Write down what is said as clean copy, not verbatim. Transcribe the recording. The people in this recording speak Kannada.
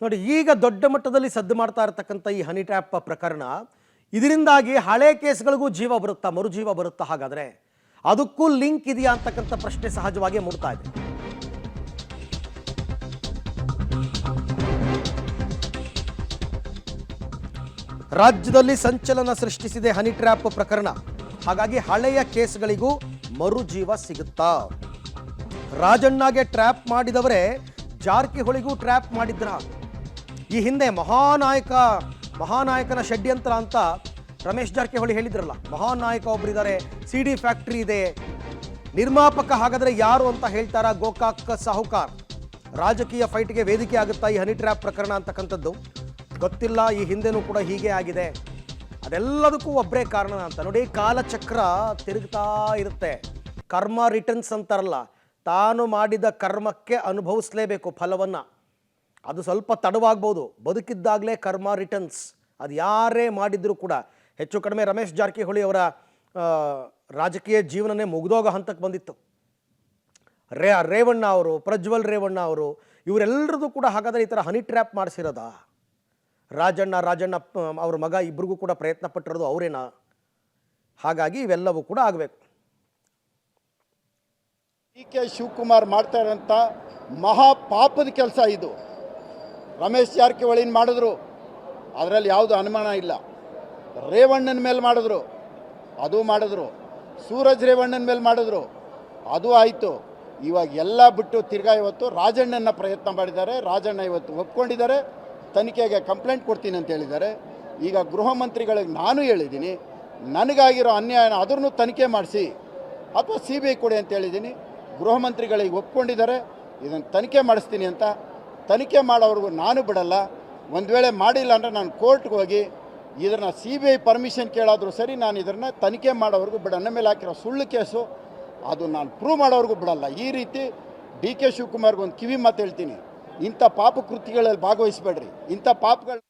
ನೋಡಿ, ಈಗ ದೊಡ್ಡ ಮಟ್ಟದಲ್ಲಿ ಸದ್ದು ಮಾಡ್ತಾ ಇರತಕ್ಕಂಥ ಈ ಹನಿ ಟ್ರ್ಯಾಪ್ ಪ್ರಕರಣ, ಇದರಿಂದಾಗಿ ಹಳೆ ಕೇಸ್ಗಳಿಗೂ ಜೀವ ಬರುತ್ತಾ, ಮರುಜೀವ ಬರುತ್ತಾ? ಹಾಗಾದ್ರೆ ಅದಕ್ಕೂ ಲಿಂಕ್ ಇದೆಯಾ ಅಂತಕ್ಕಂಥ ಪ್ರಶ್ನೆ ಸಹಜವಾಗಿ ಮೂಡ್ತಾ ಇದೆ. ರಾಜ್ಯದಲ್ಲಿ ಸಂಚಲನ ಸೃಷ್ಟಿಸಿದೆ ಹನಿ ಟ್ರ್ಯಾಪ್ ಪ್ರಕರಣ. ಹಾಗಾಗಿ ಹಳೆಯ ಕೇಸ್ಗಳಿಗೂ ಮರುಜೀವ ಸಿಗುತ್ತಾ? ರಾಜಣ್ಣಗೆ ಟ್ರ್ಯಾಪ್ ಮಾಡಿದವರೇ ಜಾರಕಿಹೊಳಿಗೂ ಟ್ರ್ಯಾಪ್ ಮಾಡಿದ್ರ? ಈ ಹಿಂದೆ ಮಹಾನಾಯಕನ ಷಡ್ಯಂತ್ರ ಅಂತ ರಮೇಶ್ ಜಾರಕಿಹೊಳಿ ಹೇಳಿದ್ರಲ್ಲ. ಮಹಾನಾಯಕ ಒಬ್ಬರಿದ್ದಾರೆ, CD ಫ್ಯಾಕ್ಟರಿ ಇದೆ, ನಿರ್ಮಾಪಕ ಹಾಗಾದ್ರೆ ಯಾರು ಅಂತ ಹೇಳ್ತಾರ ಗೋಕಾಕ್ ಸಾಹುಕಾರ್. ರಾಜಕೀಯ ಫೈಟ್ಗೆ ವೇದಿಕೆ ಆಗುತ್ತಾ ಈ ಹನಿ ಟ್ರ್ಯಾಪ್ ಪ್ರಕರಣ ಅಂತಕ್ಕಂಥದ್ದು ಗೊತ್ತಿಲ್ಲ. ಈ ಹಿಂದೆನೂ ಕೂಡ ಹೀಗೆ ಆಗಿದೆ. ಅದೆಲ್ಲದಕ್ಕೂ ಒಬ್ಬರೇ ಕಾರಣ ಅಂತ. ನೋಡಿ, ಕಾಲಚಕ್ರ ತಿರುಗ್ತಾ ಇರುತ್ತೆ. ಕರ್ಮ ರಿಟರ್ನ್ಸ್ ಅಂತಾರಲ್ಲ, ತಾನು ಮಾಡಿದ ಕರ್ಮಕ್ಕೆ ಅನುಭವಿಸಲೇಬೇಕು ಫಲವನ್ನು. ಅದು ಸ್ವಲ್ಪ ತಡವಾಗ್ಬೋದು, ಬದುಕಿದ್ದಾಗಲೇ ಕರ್ಮ ರಿಟರ್ನ್ಸ್. ಅದು ಯಾರೇ ಮಾಡಿದರೂ ಕೂಡ ಹೆಚ್ಚು ಕಡಿಮೆ ರಮೇಶ್ ಜಾರಕಿಹೊಳಿ ಅವರ ರಾಜಕೀಯ ಜೀವನನೇ ಮುಗಿದೋಗೋ ಹಂತಕ್ಕೆ ಬಂದಿತ್ತು. ರೇವಣ್ಣ ಅವರು, ಪ್ರಜ್ವಲ್ ರೇವಣ್ಣ ಅವರು, ಇವರೆಲ್ಲರದು ಕೂಡ ಹಾಗಾದರೆ ಈ ಥರ ಹನಿ ಟ್ರ್ಯಾಪ್ ಮಾಡಿಸಿರೋದಾ? ರಾಜಣ್ಣ ಅವ್ರ ಮಗ ಇಬ್ಬರಿಗೂ ಕೂಡ ಪ್ರಯತ್ನ ಪಟ್ಟಿರೋದು ಅವರೇನಾ? ಹಾಗಾಗಿ ಇವೆಲ್ಲವೂ ಕೂಡ ಆಗಬೇಕು. DK ಶಿವಕುಮಾರ್ ಮಾಡ್ತಾ ಇರೋಂಥ ಮಹಾಪಾಪದ ಕೆಲಸ ಇದು. ರಮೇಶ್ ಜಾರಕಿಹೊಳಿನ ಮಾಡಿದ್ರು, ಅದರಲ್ಲಿ ಯಾವುದು ಅನುಮಾನ ಇಲ್ಲ. ರೇವಣ್ಣನ ಮೇಲೆ ಮಾಡಿದ್ರು, ಅದು ಮಾಡಿದ್ರು. ಸೂರಜ್ ರೇವಣ್ಣನ ಮೇಲೆ ಮಾಡಿದ್ರು, ಅದು ಆಯಿತು. ಇವಾಗ ಎಲ್ಲ ಬಿಟ್ಟು ತಿರ್ಗಾ ಇವತ್ತು ರಾಜಣ್ಣನ ಪ್ರಯತ್ನ ಮಾಡಿದ್ದಾರೆ. ರಾಜಣ್ಣ ಇವತ್ತು ಒಪ್ಕೊಂಡಿದ್ದಾರೆ, ತನಿಖೆಗೆ ಕಂಪ್ಲೇಂಟ್ ಕೊಡ್ತೀನಿ ಅಂತ ಹೇಳಿದ್ದಾರೆ. ಈಗ ಗೃಹ ಮಂತ್ರಿಗಳಿಗೆ ನಾನು ಹೇಳಿದ್ದೀನಿ, ನನಗಾಗಿರೋ ಅನ್ಯಾಯನ ಅದನ್ನು ತನಿಖೆ ಮಾಡಿಸಿ ಅಥವಾ CBI ಕೊಡಿ ಅಂತ ಹೇಳಿದ್ದೀನಿ. ಗೃಹ ಮಂತ್ರಿಗಳಿಗೆ ಒಪ್ಕೊಂಡಿದ್ದಾರೆ, ಇದನ್ನು ತನಿಖೆ ಮಾಡಿಸ್ತೀನಿ ಅಂತ. ತನಿಖೆ ಮಾಡೋವ್ರಿಗೂ ನಾನು ಬಿಡಲ್ಲ. ಒಂದು ವೇಳೆ ಮಾಡಿಲ್ಲ ಅಂದರೆ ನಾನು ಕೋರ್ಟ್ಗೆ ಹೋಗಿ ಇದನ್ನು CBI ಪರ್ಮಿಷನ್ ಕೇಳಾದರೂ ಸರಿ, ನಾನು ಇದನ್ನು ತನಿಖೆ ಮಾಡೋವ್ರಿಗೂ ಬಿಡ. ನನ್ನ ಮೇಲೆ ಹಾಕಿರೋ ಸುಳ್ಳು ಕೇಸು ಅದು ನಾನು ಪ್ರೂವ್ ಮಾಡೋವ್ರಿಗೂ ಬಿಡಲ್ಲ. ಈ ರೀತಿ DK ಶಿವಕುಮಾರ್ಗೆ ಒಂದು ಕಿವಿ ಮಾತು ಹೇಳ್ತೀನಿ, ಇಂಥ ಪಾಪ ಕೃತ್ಯಗಳಲ್ಲಿ ಭಾಗವಹಿಸಬೇಡ್ರಿ. ಇಂಥ ಪಾಪಗಳು